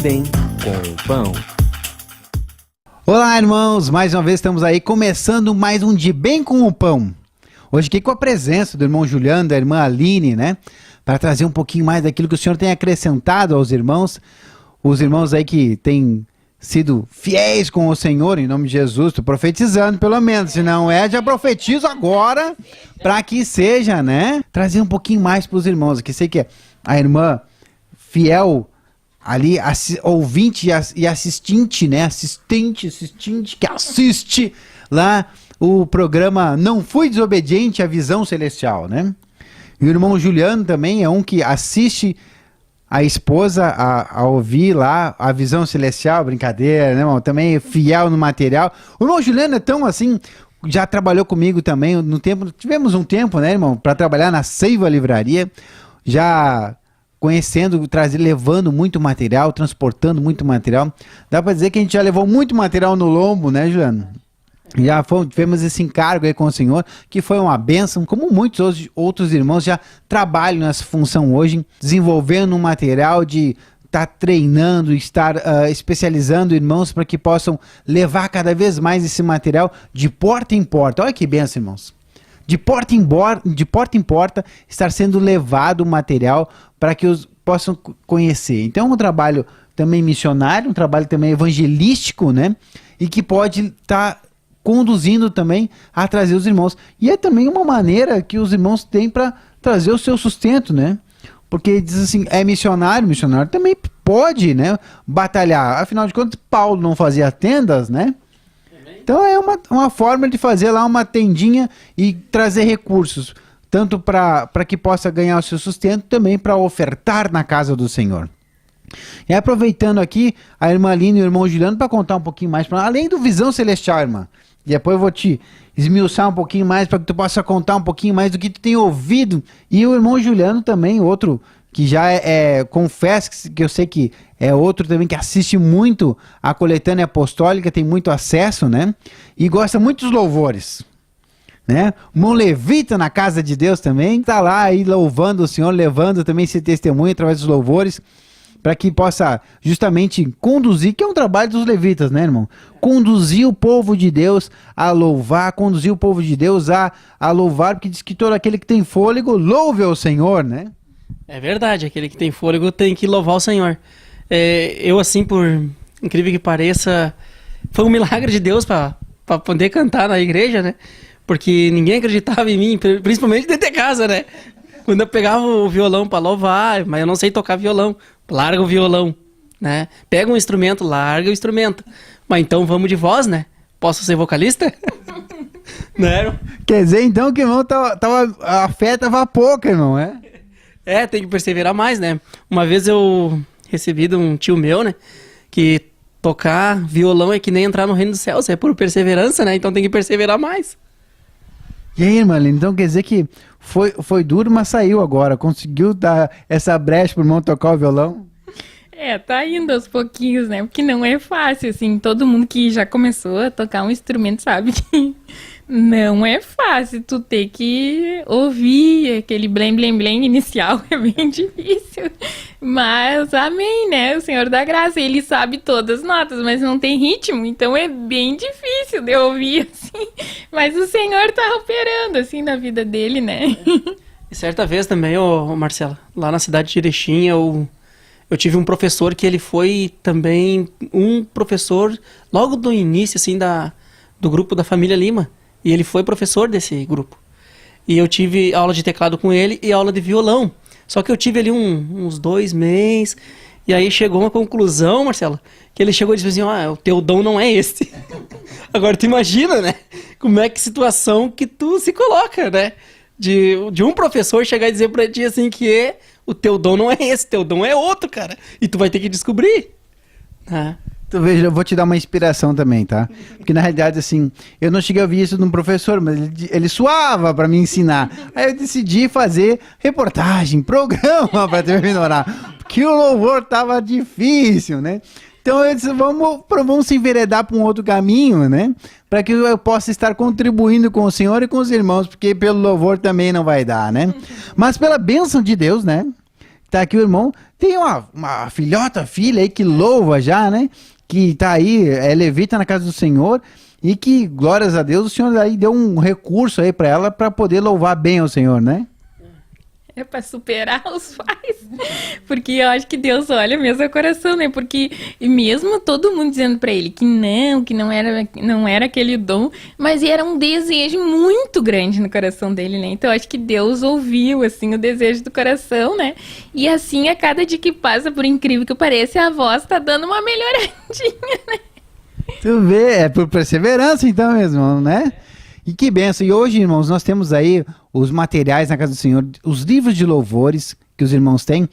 Bem com o Pão. Olá, irmãos, mais uma vez estamos aí começando mais um De Bem com o Pão. Hoje aqui com a presença do irmão Juliano, da irmã Aline, né? Para trazer um pouquinho mais daquilo que o Senhor tem acrescentado aos irmãos. Os irmãos aí que têm sido fiéis com o Senhor, em nome de Jesus. Estou profetizando pelo menos, se não é, já profetizo agora para que seja, né? Trazer um pouquinho mais para os irmãos. Aqui sei que a irmã fiel ali, ouvinte e assistente, né? Assistente que assiste lá o programa Não Fui Desobediente à Visão Celestial, né? E o irmão Juliano também é um que assiste a esposa a ouvir lá a Visão Celestial, brincadeira, né, irmão? Também é fiel no material. O irmão Juliano é tão assim, já trabalhou comigo também no tempo, tivemos um tempo, né, irmão, para trabalhar na Seiva Livraria, já conhecendo, levando muito material, transportando muito material. Dá para dizer que a gente já levou muito material no lombo, né, Juliano? Já tivemos esse encargo aí com o Senhor, que foi uma bênção, como muitos outros irmãos já trabalham nessa função hoje, desenvolvendo um material de estar treinando, estar especializando irmãos para que possam levar cada vez mais esse material de porta em porta. Olha que bênção, irmãos. De porta em porta, estar sendo levado o material para que os possam conhecer. Então é um trabalho também missionário, um trabalho também evangelístico, né? E que pode estar conduzindo também a trazer os irmãos. E é também uma maneira que os irmãos têm para trazer o seu sustento, né? Porque diz assim, é missionário também pode, né, batalhar. Afinal de contas, Paulo não fazia tendas, né? Então é uma forma de fazer lá uma tendinha e trazer recursos, tanto para que possa ganhar o seu sustento, também para ofertar na casa do Senhor. E aproveitando aqui a irmã Aline e o irmão Juliano para contar um pouquinho mais, além do Visão Celestial, irmã. E depois eu vou te esmiuçar um pouquinho mais para que tu possa contar um pouquinho mais do que tu tem ouvido. E o irmão Juliano também, outro que já confesso que eu sei que é outro também que assiste muito a coletânea apostólica, tem muito acesso, né? E gosta muito dos louvores, né? O irmão Levita na casa de Deus também, tá lá aí louvando o Senhor, levando também esse testemunho através dos louvores, para que possa justamente conduzir, que é um trabalho dos levitas, né, irmão? Conduzir o povo de Deus a louvar, conduzir o povo de Deus a louvar, porque diz que todo aquele que tem fôlego, louve ao Senhor, né? É verdade, aquele que tem fôlego tem que louvar o Senhor. Eu, assim, por incrível que pareça, foi um milagre de Deus para poder cantar na igreja, né? Porque ninguém acreditava em mim, principalmente dentro de casa, né? Quando eu pegava o violão para louvar, mas eu não sei tocar violão, larga o violão, né? Pega um instrumento, larga o instrumento. Mas então vamos de voz, né? Posso ser vocalista? Né? Quer dizer, então, que irmão, a fé tava pouca, irmão, é? Tem que perseverar mais, né? Uma vez eu recebi de um tio meu, né? Que tocar violão é que nem entrar no reino dos céus, é por perseverança, né? Então tem que perseverar mais. E aí, irmã Aline, então quer dizer que foi duro, mas saiu agora. Conseguiu dar essa brecha pro irmão tocar o violão? Tá indo aos pouquinhos, né? Porque não é fácil, assim. Todo mundo que já começou a tocar um instrumento sabe que não é fácil. Tu ter que ouvir aquele blém, blém, blém inicial é bem difícil. Mas, amém, né? O Senhor dá graça. Ele sabe todas as notas, mas não tem ritmo. Então é bem difícil de ouvir, assim. Mas o Senhor tá operando, assim, na vida dele, né? E certa vez também, Marcela, lá na cidade de Erechim, eu tive um professor que ele foi também um professor logo do início, assim, do grupo da família Lima. E ele foi professor desse grupo. E eu tive aula de teclado com ele e aula de violão. Só que eu tive ali uns 2 meses. E aí chegou uma conclusão, Marcela, que ele chegou e disse assim, o teu dom não é esse. Agora tu imagina, né? Como é que situação que tu se coloca, né? De um professor chegar e dizer pra ti assim que o teu dom não é esse, teu dom é outro, cara. E tu vai ter que descobrir. Tu veja, eu vou te dar uma inspiração também, tá? Porque na realidade, assim, eu não cheguei a ouvir isso de um professor, mas ele suava pra me ensinar. Aí eu decidi fazer reportagem, programa pra terminar. Porque o louvor tava difícil, né? Então eu disse, vamos se enveredar para um outro caminho, né? Para que eu possa estar contribuindo com o Senhor e com os irmãos, porque pelo louvor também não vai dar, né? Mas pela bênção de Deus, né? tá aqui o irmão, tem uma filha aí que louva já, né? Que tá aí, é levita na casa do Senhor, e que, glórias a Deus, o Senhor aí deu um recurso aí para ela para poder louvar bem ao Senhor, né? É para superar os pais. Porque eu acho que Deus olha mesmo o coração, né? Porque mesmo todo mundo dizendo para ele que não era aquele dom, mas era um desejo muito grande no coração dele, né? Então eu acho que Deus ouviu, assim, o desejo do coração, né? E assim, a cada dia que passa, por incrível que pareça, a voz tá dando uma melhoradinha, né? Tu vê, é por perseverança então mesmo, né? E que benção. E hoje, irmãos, nós temos aí os materiais na casa do Senhor, os livros de louvores que os irmãos têm,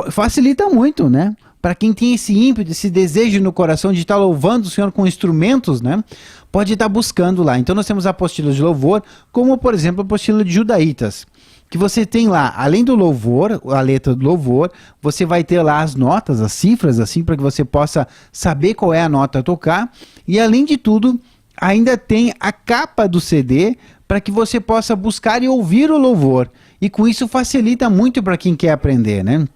facilita muito, né? Para quem tem esse ímpeto, esse desejo no coração de estar louvando o Senhor com instrumentos, né? Pode estar buscando lá. Então nós temos apostilas de louvor, como por exemplo a apostila de Judaítas, que você tem lá, além do louvor, a letra do louvor, você vai ter lá as notas, as cifras, assim, para que você possa saber qual é a nota a tocar. E além de tudo, ainda tem a capa do CD para que você possa buscar e ouvir o louvor. E com isso facilita muito para quem quer aprender, né?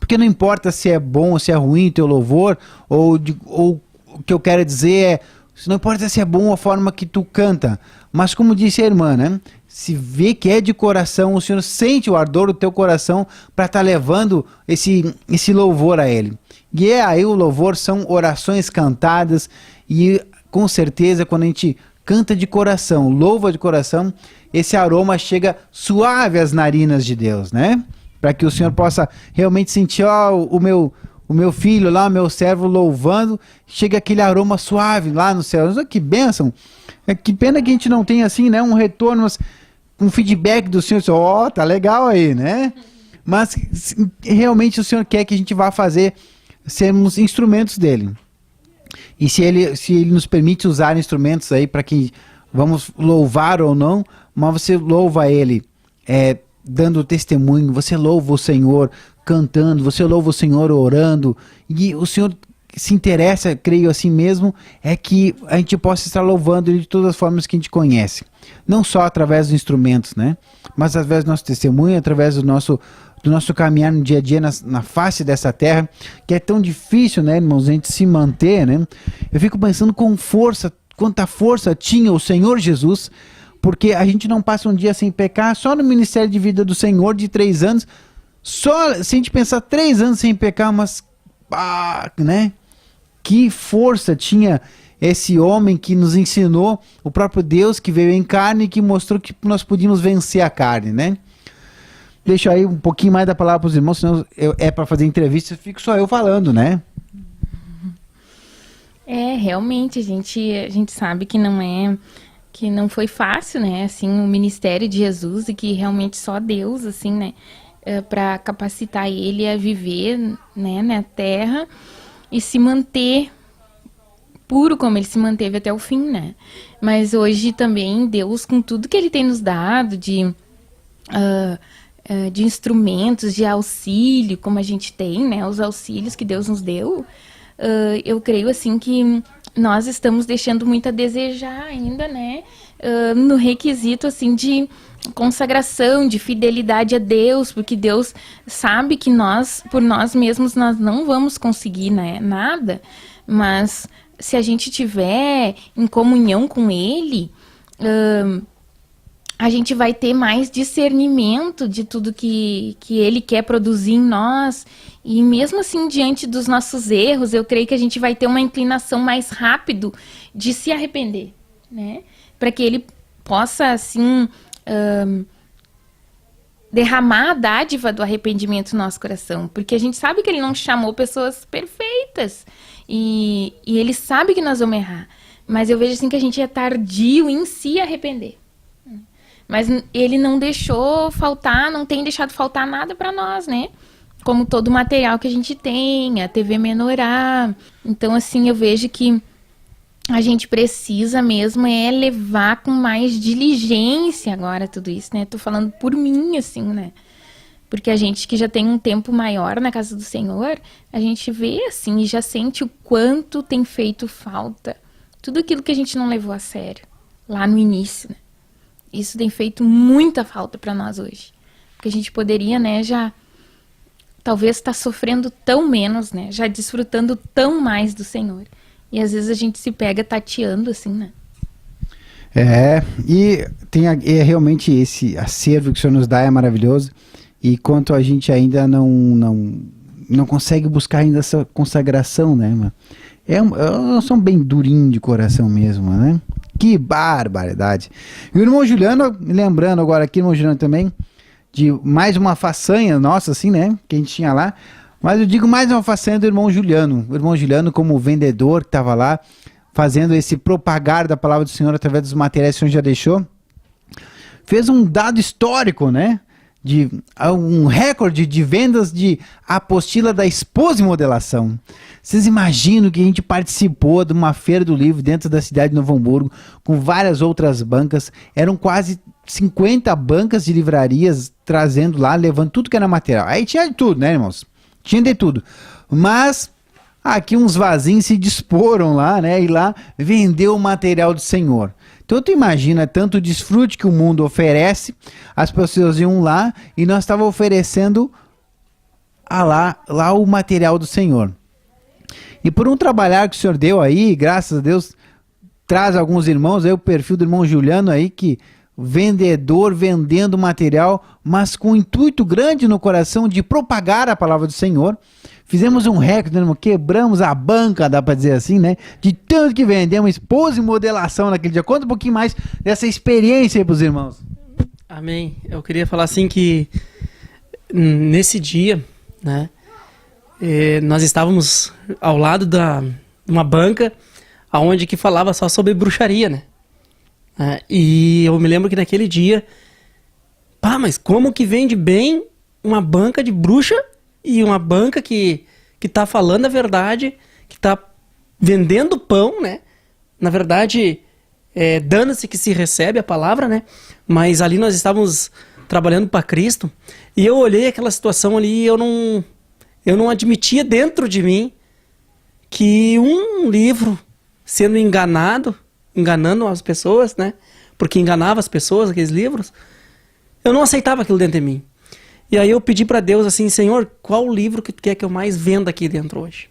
Porque não importa se é bom ou se é ruim o teu louvor, ou o que eu quero dizer é, não importa se é bom a forma que tu canta, mas como disse a irmã, né? Se vê que é de coração, o Senhor sente o ardor do teu coração para estar levando esse louvor a Ele. E aí o louvor são orações cantadas e com certeza quando a gente canta de coração, louva de coração, esse aroma chega suave às narinas de Deus, né? Para que o Senhor possa realmente sentir, ó, o meu filho lá, o meu servo louvando, chega aquele aroma suave lá no céu. Que bênção! Que pena que a gente não tem assim, né, um retorno, um feedback do Senhor, ó, tá legal aí, né? Mas realmente o Senhor quer que a gente vá sermos instrumentos dele. E se ele nos permite usar instrumentos aí para que vamos louvar ou não, mas você louva ele dando testemunho, você louva o Senhor cantando, você louva o Senhor orando, e o Senhor se interessa, creio assim mesmo, é que a gente possa estar louvando ele de todas as formas que a gente conhece. Não só através dos instrumentos, né? Mas através do nosso testemunho, através do nosso caminhar no dia a dia na face dessa terra, que é tão difícil, né, irmãos, a gente se manter, né? Eu fico pensando quanta força tinha o Senhor Jesus, porque a gente não passa um dia sem pecar, só no ministério de vida do Senhor de 3 anos, só se a gente pensar 3 anos sem pecar, mas, né? Que força tinha esse homem que nos ensinou, o próprio Deus que veio em carne e que mostrou que nós podíamos vencer a carne, né? Deixa aí um pouquinho mais da palavra para os irmãos, senão é para fazer entrevista, fico só eu falando, né? Realmente, a gente sabe que não foi fácil, né, assim, o ministério de Jesus, e que realmente só Deus, assim, né, para capacitar ele a viver, né, na terra e se manter puro como ele se manteve até o fim, né? Mas hoje também Deus, com tudo que ele tem nos dado de instrumentos, de auxílio, como a gente tem, né, os auxílios que Deus nos deu, eu creio assim que nós estamos deixando muito a desejar ainda, né, no requisito assim de consagração, de fidelidade a Deus, porque Deus sabe que nós, por nós mesmos, nós não vamos conseguir, né, nada, mas se a gente tiver em comunhão com Ele, a gente vai ter mais discernimento de tudo que Ele quer produzir em nós, e mesmo assim, diante dos nossos erros, eu creio que a gente vai ter uma inclinação mais rápido de se arrepender, né? Para que Ele possa, assim, derramar a dádiva do arrependimento no nosso coração, porque a gente sabe que Ele não chamou pessoas perfeitas, e Ele sabe que nós vamos errar, mas eu vejo assim que a gente é tardio em se arrepender. Mas Ele não deixou faltar, não tem deixado faltar nada para nós, né? Como todo o material que a gente tem, a TV Menorá. Então, assim, eu vejo que a gente precisa mesmo levar com mais diligência agora tudo isso, né? Tô falando por mim, assim, né? Porque a gente que já tem um tempo maior na casa do Senhor, a gente vê, assim, e já sente o quanto tem feito falta. Tudo aquilo que a gente não levou a sério lá no início, né? Isso tem feito muita falta para nós hoje. Porque a gente poderia, né, já talvez está sofrendo tão menos, né? Já desfrutando tão mais do Senhor. E às vezes a gente se pega tateando assim, né? E é realmente esse acervo que o Senhor nos dá é maravilhoso. E quanto a gente ainda não consegue buscar ainda essa consagração, né, mano? Eu sou bem durinho de coração mesmo, né? Que barbaridade. E o irmão Juliano, lembrando agora aqui, irmão Juliano também, de mais uma façanha nossa, assim, né? Que a gente tinha lá. Mas eu digo mais uma façanha do irmão Juliano. O irmão Juliano, como vendedor que estava lá, fazendo esse propagar da palavra do Senhor através dos materiais que o Senhor já deixou, fez um dado histórico, né? De um recorde de vendas de apostila da Esposa em Modelação. Vocês imaginam que a gente participou de uma feira do livro dentro da cidade de Novo Hamburgo, com várias outras bancas, eram quase 50 bancas de livrarias trazendo lá, levando tudo que era material. Aí tinha de tudo, né, irmãos? Tinha de tudo. Mas aqui uns vasinhos se disporam lá, né, e lá vendeu o material do Senhor. Então tu imagina tanto desfrute que o mundo oferece, as pessoas iam lá e nós estávamos oferecendo lá o material do Senhor. E por um trabalhar que o Senhor deu aí, graças a Deus, traz alguns irmãos, aí o perfil do irmão Juliano aí, que vendedor vendendo material, mas com um intuito grande no coração de propagar a palavra do Senhor. Fizemos um recorde, irmão, quebramos a banca, dá para dizer assim, né? De tanto que vendemos Esposa em Modelação naquele dia. Conta um pouquinho mais dessa experiência aí pros irmãos. Amém. Eu queria falar assim que nesse dia, né, nós estávamos ao lado de uma banca onde que falava só sobre bruxaria, né? E eu me lembro que naquele dia, mas como que vende bem uma banca de bruxa e uma banca que tá falando a verdade, que tá vendendo pão, né? Na verdade, dando-se que se recebe a palavra, né? Mas ali nós estávamos trabalhando para Cristo e eu olhei aquela situação ali e eu não admitia dentro de mim que um livro sendo enganando as pessoas, né? Porque enganava as pessoas, aqueles livros. Eu não aceitava aquilo dentro de mim. E aí eu pedi para Deus assim, Senhor, qual o livro que tu quer que eu mais venda aqui dentro hoje?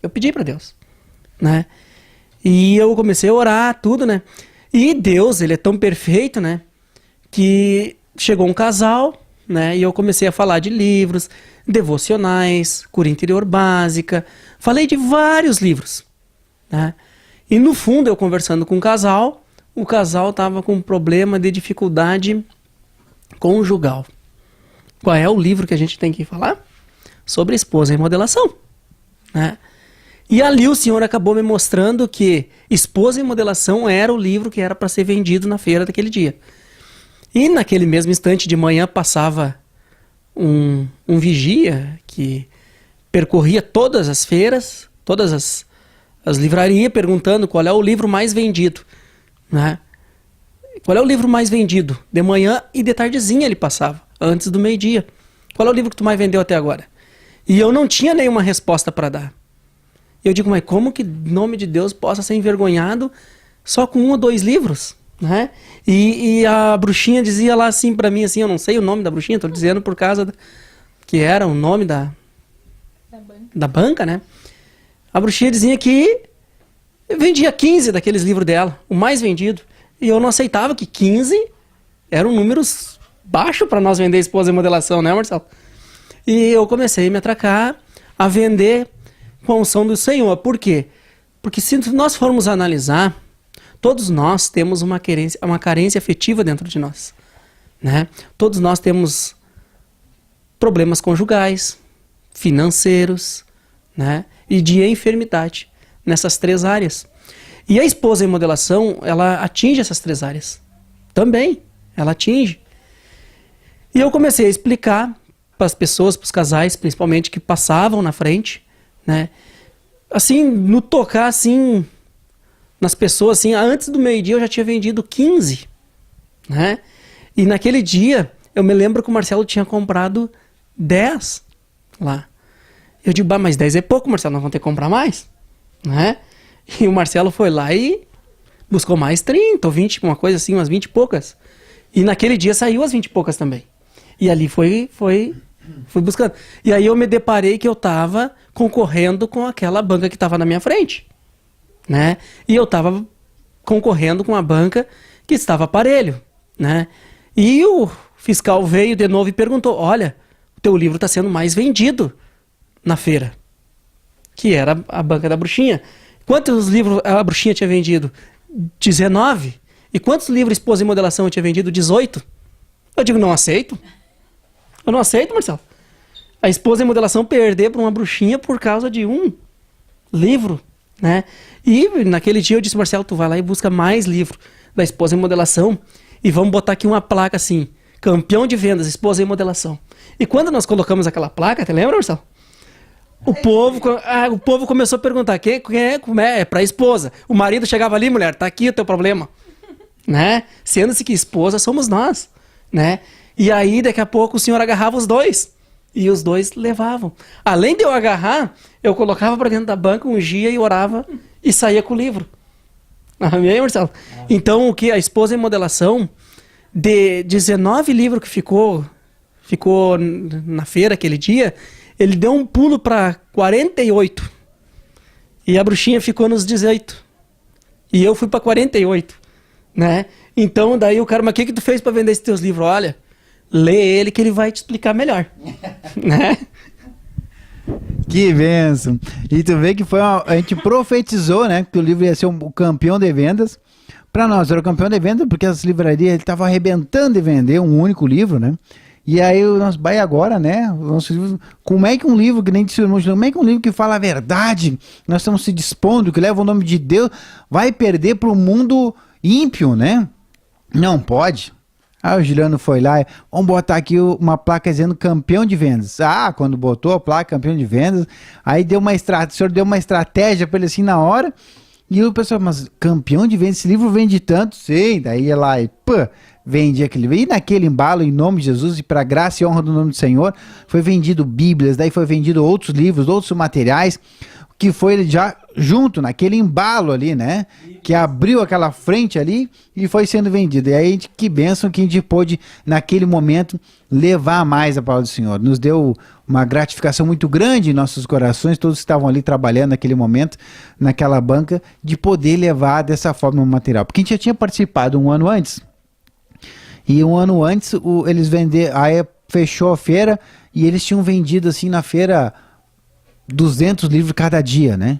Eu pedi para Deus, né? E eu comecei a orar, tudo, né? E Deus, ele é tão perfeito, né? Que chegou um casal, né? E eu comecei a falar de livros, devocionais, cura interior básica. Falei de vários livros, né? E no fundo, eu conversando com o casal estava com um problema de dificuldade conjugal. Qual é o livro que a gente tem que falar? Sobre Esposa em Modelação, né? E ali o Senhor acabou me mostrando que Esposa em Modelação era o livro que era para ser vendido na feira daquele dia. E naquele mesmo instante de manhã passava um vigia que percorria todas as feiras, todas as livrarias, perguntando qual é o livro mais vendido, né? Qual é o livro mais vendido? De manhã e de tardezinha ele passava, antes do meio-dia. Qual é o livro que tu mais vendeu até agora? E eu não tinha nenhuma resposta para dar. Eu digo, mas como que, em nome de Deus, possa ser envergonhado só com 1 ou 2 livros, né? E a bruxinha dizia lá assim para mim, assim, eu não sei o nome da bruxinha, estou dizendo por causa que era o nome da banca, né? A bruxinha dizia que vendia 15 daqueles livros dela, o mais vendido. E eu não aceitava que 15 eram números baixos para nós vender Esposa em Modelação, né, Marcelo? E eu comecei a me atracar, a vender com a unção do Senhor. Por quê? Porque se nós formos analisar, todos nós temos uma carência afetiva dentro de nós, né? Todos nós temos problemas conjugais, financeiros, né? E de enfermidade nessas 3 áreas. E a Esposa em Modelação, ela atinge essas 3 áreas. Também, ela atinge. E eu comecei a explicar para as pessoas, para os casais, principalmente, que passavam na frente, né? Assim, no tocar, assim, nas pessoas, assim, antes do meio-dia eu já tinha vendido 15, né? E naquele dia, eu me lembro que o Marcelo tinha comprado 10 lá. Eu digo, mas 10 é pouco, Marcelo, nós vamos ter que comprar mais, né? E o Marcelo foi lá e buscou mais 30 ou 20, uma coisa assim, umas 20 e poucas. E naquele dia saiu as 20 e poucas também. E ali foi Fui buscando. E aí eu me deparei que eu tava concorrendo com aquela banca que tava na minha frente, né? E eu tava concorrendo com a banca que estava parelho, né? E o fiscal veio de novo e perguntou, olha, o teu livro está sendo mais vendido na feira, que era a banca da bruxinha. Quantos livros a bruxinha tinha vendido? 19. E quantos livros Esposa em Modelação eu tinha vendido? 18. Eu digo, não aceito. Eu não aceito, Marcelo. A Esposa em Modelação perder para uma bruxinha por causa de um livro, né? E naquele dia eu disse, Marcelo, tu vai lá e busca mais livro da Esposa em Modelação e vamos botar aqui uma placa assim, campeão de vendas, Esposa em Modelação. E quando nós colocamos aquela placa, te lembra, Marcelo? O povo começou a perguntar, como é para a esposa. O marido chegava ali, mulher, tá aqui o teu problema, né? Sendo-se que esposa somos nós, né? E aí, daqui a pouco, o senhor agarrava os dois. E os dois levavam. Além de eu agarrar, eu colocava para dentro da banca, ungia e orava e saía com o livro. Amém, Marcelo? Então, o que a Esposa em Modelação, de 19 livros que ficou na feira aquele dia, ele deu um pulo para 48. E a bruxinha ficou nos 18. E eu fui para 48, né? Então, daí o cara, mas o que tu fez para vender esses teus livros? Olha, lê ele que ele vai te explicar melhor, né? Que bênção. E tu vê que a gente profetizou, né? Que o livro ia ser o campeão de vendas. Para nós era o campeão de vendas, porque as livrarias estavam arrebentando de vender um único livro, né? E aí o nosso vai agora, né? O nosso livro, como é que um livro que nem disse o irmão, como é que um livro que fala a verdade, nós estamos se dispondo, que leva o nome de Deus, vai perder para o mundo ímpio, né? Não pode. Aí o Juliano foi lá, vamos botar aqui uma placa dizendo campeão de vendas. Ah, quando botou a placa campeão de vendas, aí o senhor deu uma estratégia para ele assim na hora, e o pessoal, mas campeão de vendas, esse livro vende tanto? Sim, daí ia lá e vende aquele livro. E naquele embalo, em nome de Jesus, e para graça e honra do nome do Senhor, foi vendido Bíblias, daí foi vendido outros livros, outros materiais, que foi já junto naquele embalo ali, né? Que abriu aquela frente ali e foi sendo vendido. E aí, que bênção que a gente pôde, naquele momento, levar mais a palavra do Senhor. Nos deu uma gratificação muito grande em nossos corações, todos que estavam ali trabalhando naquele momento, naquela banca, de poder levar dessa forma o material. Porque a gente já tinha participado um ano antes. E um ano antes, eles venderam, aí fechou a feira e eles tinham vendido assim na feira 200 livros cada dia, né?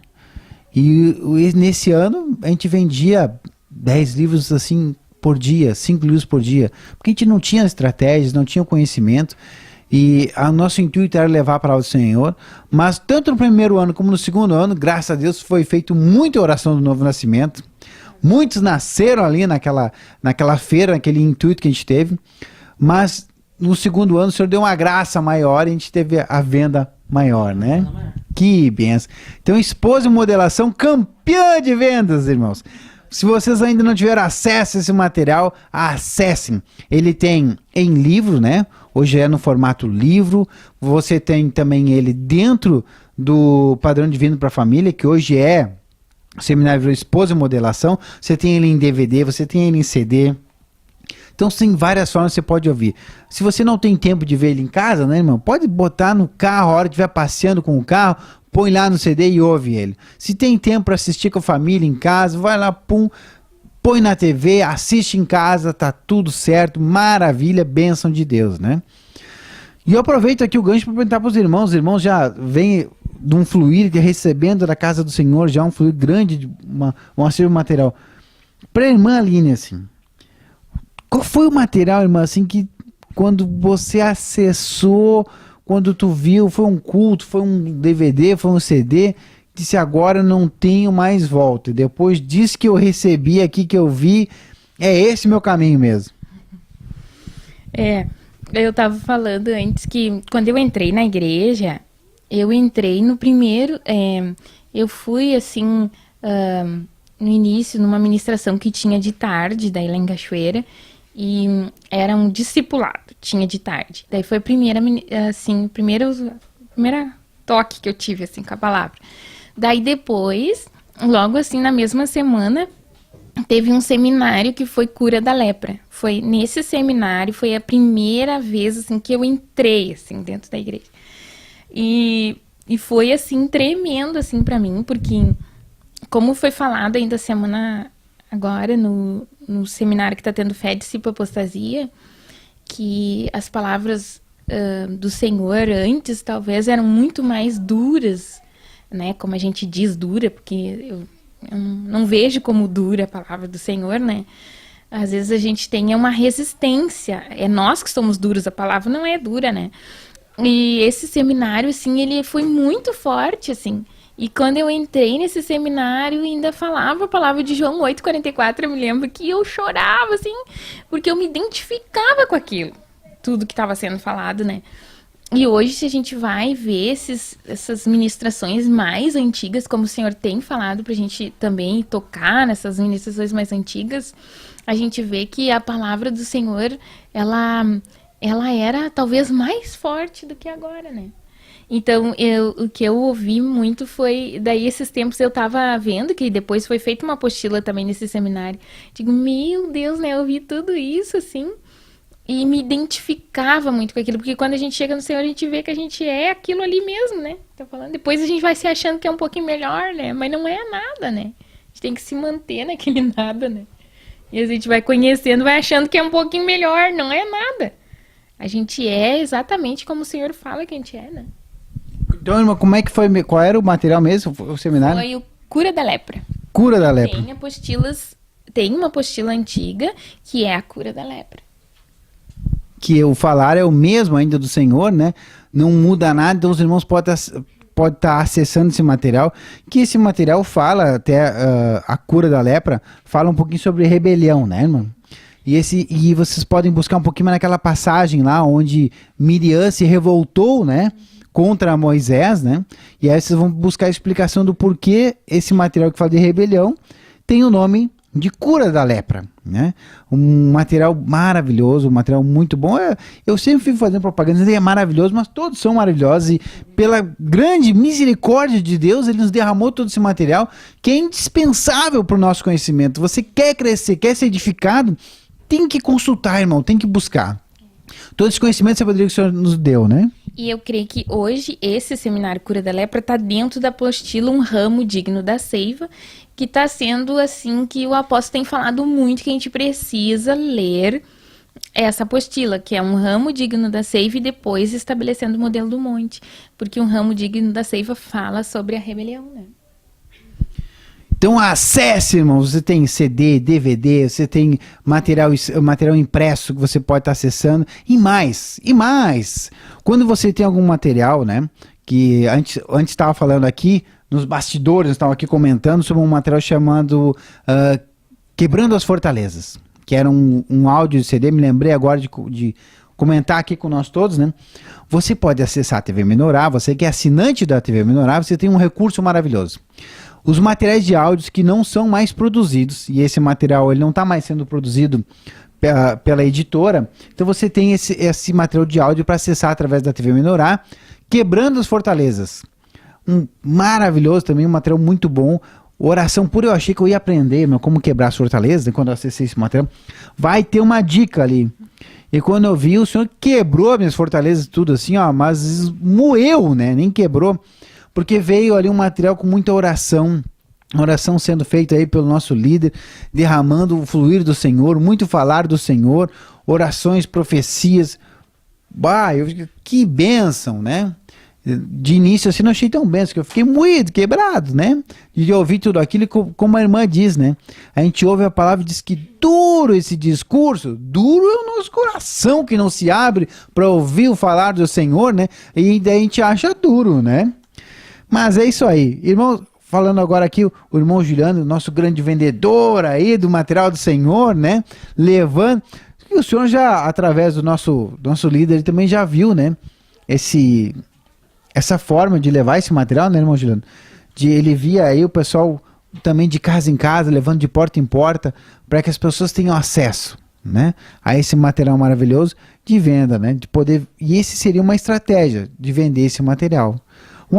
E nesse ano a gente vendia 10 livros assim por dia, 5 livros por dia, porque a gente não tinha estratégias, não tinha conhecimento, e o nosso intuito era levar a palavra do Senhor, mas tanto no primeiro ano como no segundo ano, graças a Deus, foi feito muita oração do novo nascimento, muitos nasceram ali naquela feira, naquele intuito que a gente teve, mas no segundo ano o Senhor deu uma graça maior e a gente teve a venda maior, né? Que benção. Então, Esposa em Modelação, campeã de vendas, irmãos. Se vocês ainda não tiveram acesso a esse material, acessem. Ele tem em livro, né? Hoje é no formato livro. Você tem também ele dentro do Padrão Divino para a Família, que hoje é o Seminário Esposa em Modelação. Você tem ele em DVD, você tem ele em CD. Então, tem várias formas que você pode ouvir. Se você não tem tempo de ver ele em casa, né, irmão? Pode botar no carro, a hora que estiver passeando com o carro, põe lá no CD e ouve ele. Se tem tempo para assistir com a família em casa, vai lá, põe na TV, assiste em casa, tá tudo certo, maravilha, bênção de Deus, né? E eu aproveito aqui o gancho para perguntar para os irmãos já vêm de um fluir, recebendo da casa do Senhor, já um fluir grande, de um acervo material. Para a irmã Aline, assim, qual foi o material, irmã, assim, que quando você acessou, quando tu viu, foi um culto, foi um DVD, foi um CD, disse agora não tenho mais volta. Depois disso que eu recebi aqui, que eu vi, é esse meu caminho mesmo. Eu tava falando antes que quando eu entrei na igreja, eu entrei no primeiro, eu fui assim, no início, numa ministração que tinha de tarde, daí lá em Cachoeira, e era um discipulado, tinha de tarde. Daí foi a primeira toque que eu tive, assim, com a palavra. Daí depois, logo assim, na mesma semana, teve um seminário que foi cura da lepra. Foi nesse seminário, foi a primeira vez, assim, que eu entrei, assim, dentro da igreja. E foi, assim, tremendo, assim, pra mim, porque, como foi falado ainda semana agora, no seminário que tá tendo fé, discípulo, apostasia, que as palavras do Senhor antes, talvez, eram muito mais duras, né? Como a gente diz dura, porque eu não vejo como dura a palavra do Senhor, né? Às vezes a gente tem uma resistência, é nós que somos duros, a palavra não é dura, né? E esse seminário, assim, ele foi muito forte, assim. E quando eu entrei nesse seminário, ainda falava a palavra de João 8,44, eu me lembro que eu chorava, assim, porque eu me identificava com aquilo, tudo que estava sendo falado, né? E hoje, se a gente vai ver essas ministrações mais antigas, como o Senhor tem falado pra gente também tocar nessas ministrações mais antigas, a gente vê que a palavra do Senhor, ela era talvez mais forte do que agora, né? Então, o que eu ouvi muito foi... Daí, esses tempos, eu tava vendo que depois foi feita uma apostila também nesse seminário. Digo, meu Deus, né? Eu vi tudo isso, assim... E me identificava muito com aquilo, porque quando a gente chega no Senhor, a gente vê que a gente é aquilo ali mesmo, né? Tô falando. Depois a gente vai se achando que é um pouquinho melhor, né? Mas não é nada, né? A gente tem que se manter naquele nada, né? E a gente vai conhecendo, vai achando que é um pouquinho melhor, não é nada. A gente é exatamente como o Senhor fala que a gente é, né? Então, irmã, como é que foi? Qual era o material mesmo, o seminário? Foi o Cura da Lepra. Cura da lepra. Tem uma apostila antiga, que é a Cura da Lepra. Que o falar é o mesmo ainda do Senhor, né? Não muda nada, então os irmãos podem estar acessando esse material, que esse material fala até a cura da lepra, fala um pouquinho sobre rebelião, né, irmão? E vocês podem buscar um pouquinho mais naquela passagem lá, onde Miriam se revoltou, né, contra Moisés, né? E aí vocês vão buscar a explicação do porquê esse material que fala de rebelião tem o nome de cura da lepra, né? Um material maravilhoso, um material muito bom. Eu sempre fico fazendo propaganda, é maravilhoso, mas todos são maravilhosos e pela grande misericórdia de Deus, Ele nos derramou todo esse material que é indispensável para o nosso conhecimento. Você quer crescer, quer ser edificado, tem que consultar, irmão, tem que buscar. Todo esse conhecimento que o Senhor nos deu, né? E eu creio que hoje esse seminário Cura da Lepra está dentro da apostila Um Ramo Digno da Seiva, que está sendo assim que o apóstolo tem falado muito que a gente precisa ler essa apostila, que é Um Ramo Digno da Seiva e depois estabelecendo o modelo do monte, porque Um Ramo Digno da Seiva fala sobre a rebelião, né? Então acesse, irmãos, você tem CD, DVD, você tem material impresso que você pode estar acessando, e mais. Quando você tem algum material, né, que antes estava falando aqui, nos bastidores, estavam aqui comentando sobre um material chamado Quebrando as Fortalezas, que era um áudio de CD, me lembrei agora de comentar aqui com nós todos, né? Você pode acessar a TV Menorá, você que é assinante da TV Menorá, você tem um recurso maravilhoso. Os materiais de áudios que não são mais produzidos, e esse material ele não está mais sendo produzido pela editora, então você tem esse material de áudio para acessar através da TV Menorá, Quebrando as Fortalezas. Maravilhoso também, um material muito bom. Oração pura, eu achei que eu ia aprender como quebrar as fortalezas, né, quando eu acessei esse material. Vai ter uma dica ali. E quando eu vi, o Senhor quebrou minhas fortalezas tudo assim, ó, mas moeu, né? Nem quebrou. Porque veio ali um material com muita oração sendo feita aí pelo nosso líder, derramando o fluir do Senhor, muito falar do Senhor, orações, profecias. Que bênção, né? De início assim não achei tão bênção, que eu fiquei moído, quebrado, né? De ouvir tudo aquilo, como a irmã diz, né? A gente ouve a palavra e diz que duro esse discurso, duro é o nosso coração que não se abre para ouvir o falar do Senhor, né? E daí a gente acha duro, né? Mas é isso aí, irmão. Falando agora aqui, o irmão Juliano, nosso grande vendedor aí do material do Senhor, né? Levando. E o senhor já, através do nosso líder, ele também já viu, né? Essa forma de levar esse material, né, irmão Juliano? Ele via aí o pessoal também de casa em casa, levando de porta em porta, para que as pessoas tenham acesso, né? A esse material maravilhoso de venda, né? De poder. E esse seria uma estratégia de vender esse material. O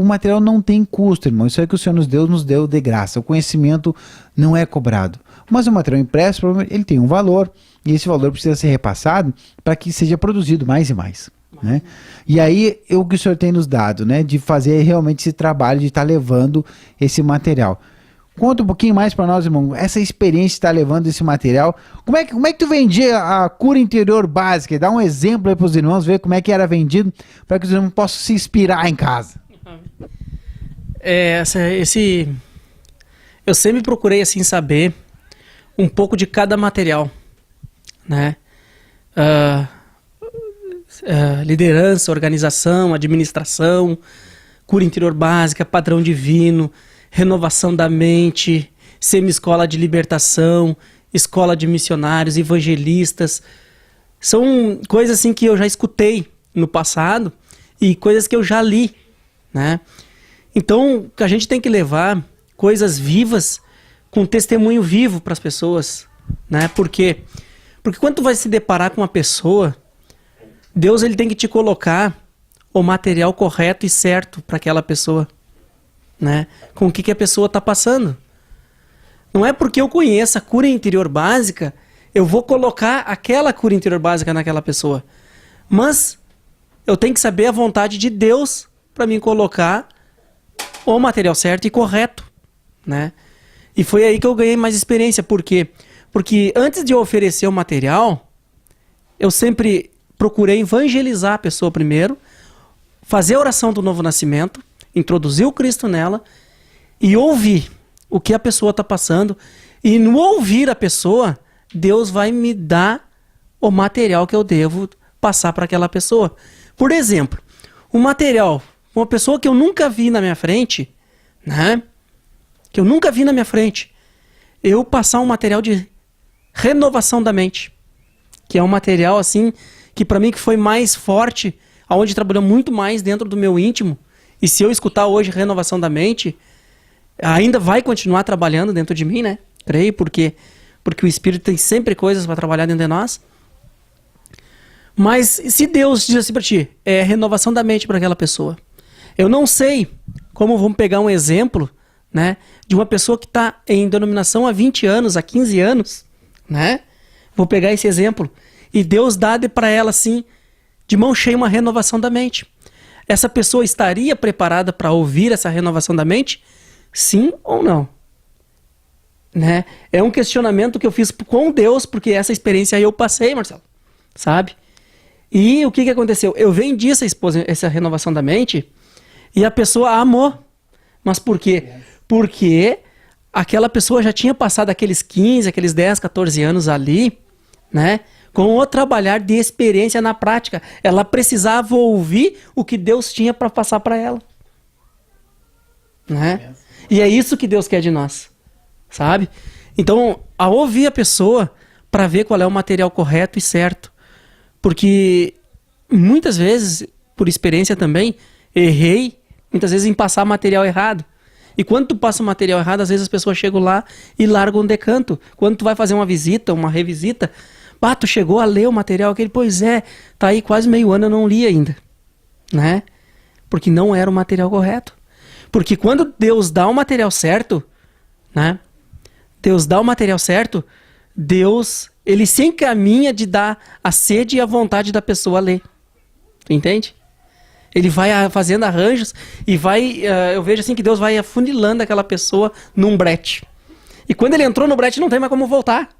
material não tem custo, irmão. Isso é que o Senhor nos deu de graça. O conhecimento não é cobrado. Mas o material impresso, ele tem um valor, e esse valor precisa ser repassado para que seja produzido mais e mais. Né? E aí, o que o Senhor tem nos dado, né, de fazer realmente esse trabalho de estar levando esse material. Conta um pouquinho mais para nós, irmão, essa experiência de estar levando esse material. Como é que tu vendia a cura interior básica? Dá um exemplo aí para os irmãos, ver como é que era vendido, para que os irmãos possam se inspirar em casa. Eu sempre procurei assim saber um pouco de cada material, né? Liderança, organização, administração, cura interior básica, padrão divino, renovação da mente, semi-escola de libertação, escola de missionários, evangelistas. São coisas assim que eu já escutei no passado e coisas que eu já li, né? Então, a gente tem que levar coisas vivas com testemunho vivo para as pessoas, né? Por quê? Porque quando tu vai se deparar com uma pessoa, Deus ele tem que te colocar o material correto e certo para aquela pessoa, né? Com o que a pessoa está passando. Não é porque eu conheço a cura interior básica, eu vou colocar aquela cura interior básica naquela pessoa. Mas eu tenho que saber a vontade de Deus para me colocar o material certo e correto, né? E foi aí que eu ganhei mais experiência. Por quê? Porque antes de eu oferecer o material, eu sempre procurei evangelizar a pessoa primeiro, fazer a oração do novo nascimento, introduzir o Cristo nela e ouvir o que a pessoa está passando. E no ouvir a pessoa, Deus vai me dar o material que eu devo passar para aquela pessoa. Por exemplo, um material, uma pessoa que eu nunca vi na minha frente, né? Que eu nunca vi na minha frente, eu passar um material de renovação da mente, que é um material assim, que para mim que foi mais forte, aonde trabalhou muito mais dentro do meu íntimo. E se eu escutar hoje renovação da mente, ainda vai continuar trabalhando dentro de mim, né? Creio, porque o Espírito tem sempre coisas para trabalhar dentro de nós. Mas se Deus diz assim para ti, é renovação da mente para aquela pessoa. Eu não sei como vamos pegar um exemplo, né, de uma pessoa que está em denominação há 20 anos, há 15 anos, né? Vou pegar esse exemplo. E Deus dá para ela, assim, de mão cheia, uma renovação da mente. Essa pessoa estaria preparada para ouvir essa renovação da mente? Sim ou não? Né? É um questionamento que eu fiz com Deus, porque essa experiência aí eu passei, Marcelo. Sabe? E o que aconteceu? Eu vendi essa renovação da mente e a pessoa amou. Mas por quê? Porque aquela pessoa já tinha passado aqueles 15, aqueles 10, 14 anos ali, né? Com o trabalhar de experiência na prática. Ela precisava ouvir o que Deus tinha para passar para ela. Né? E é isso que Deus quer de nós. Sabe? Então, a ouvir a pessoa para ver qual é o material correto e certo. Porque muitas vezes, por experiência também, errei muitas vezes em passar material errado. E quando tu passa o material errado, às vezes as pessoas chegam lá e largam um decanto. Quando tu vai fazer uma visita, uma revisita, tu chegou a ler o material aquele, pois é, tá aí quase meio ano, eu não li ainda. Né? Porque não era o material correto. Porque quando Deus dá o material certo, né? Deus dá o material certo, Deus, ele se encaminha de dar a sede e a vontade da pessoa a ler. Entende? Ele vai fazendo arranjos e vai, eu vejo assim que Deus vai afunilando aquela pessoa num brete. E quando ele entrou no brete, não tem mais como voltar.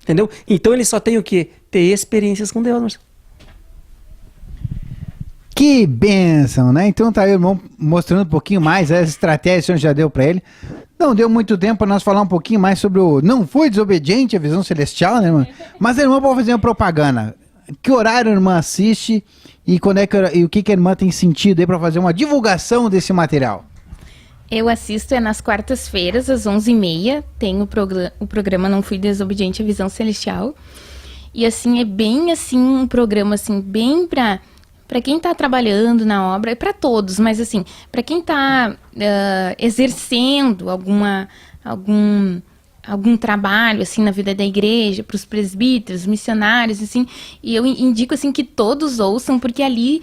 Entendeu? Então ele só tem o quê? Ter experiências com Deus, Marcelo. Que bênção, né? Então tá aí o irmão mostrando um pouquinho mais essa estratégia que o Senhor já deu para ele. Não deu muito tempo para nós falar um pouquinho mais sobre o não foi desobediente, a visão celestial, né, irmão? Mas a irmã pode fazer uma propaganda. Que horário a irmã assiste e, e o que a irmã tem sentido aí para fazer uma divulgação desse material? Eu assisto nas quartas-feiras, às 11h30. Tem o programa Não Fui Desobediente, a Visão Celestial. E assim, é bem assim, um programa assim, bem para quem tá trabalhando na obra, é para todos, mas assim, para quem tá exercendo algum algum trabalho, assim, na vida da igreja, para os presbíteros, missionários, assim, e eu indico, assim, que todos ouçam, porque ali,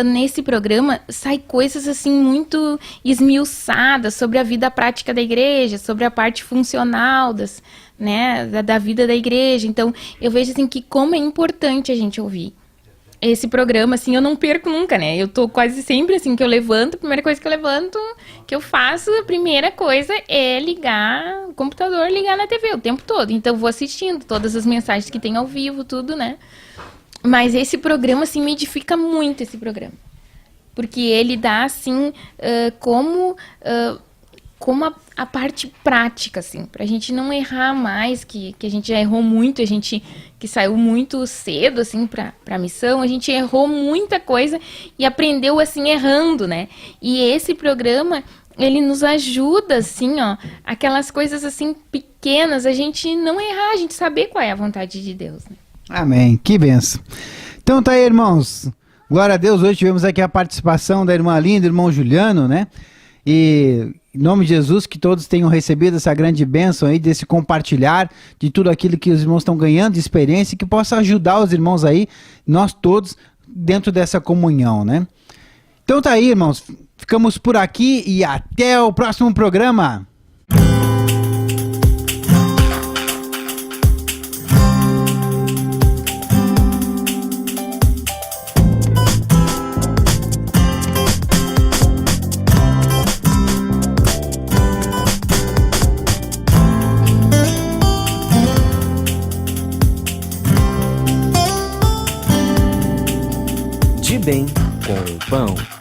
nesse programa, sai coisas, assim, muito esmiuçadas sobre a vida prática da igreja, sobre a parte funcional da vida da igreja. Então, eu vejo, assim, que como é importante a gente ouvir esse programa, assim, eu não perco nunca, né? Eu tô quase sempre, assim, que eu levanto, a primeira coisa que eu levanto, que eu faço, a primeira coisa é ligar o computador, ligar na TV o tempo todo. Então, eu vou assistindo todas as mensagens que tem ao vivo, tudo, né? Mas esse programa, assim, me edifica muito, esse programa. Porque ele dá, assim, como a parte prática, assim, pra gente não errar mais, que a gente já errou muito, a gente que saiu muito cedo, assim, pra missão, a gente errou muita coisa e aprendeu, assim, errando, né? E esse programa, ele nos ajuda, assim, ó, aquelas coisas, assim, pequenas, a gente não errar, a gente saber qual é a vontade de Deus, né? Amém, que benção. Então tá aí, irmãos, glória a Deus, hoje tivemos aqui a participação da irmã Aline, do irmão Juliano, né? E em nome de Jesus, que todos tenham recebido essa grande bênção aí, desse compartilhar de tudo aquilo que os irmãos estão ganhando de experiência e que possa ajudar os irmãos aí, nós todos, dentro dessa comunhão, né? Então tá aí, irmãos, ficamos por aqui e até o próximo programa. De Bem com o Pão.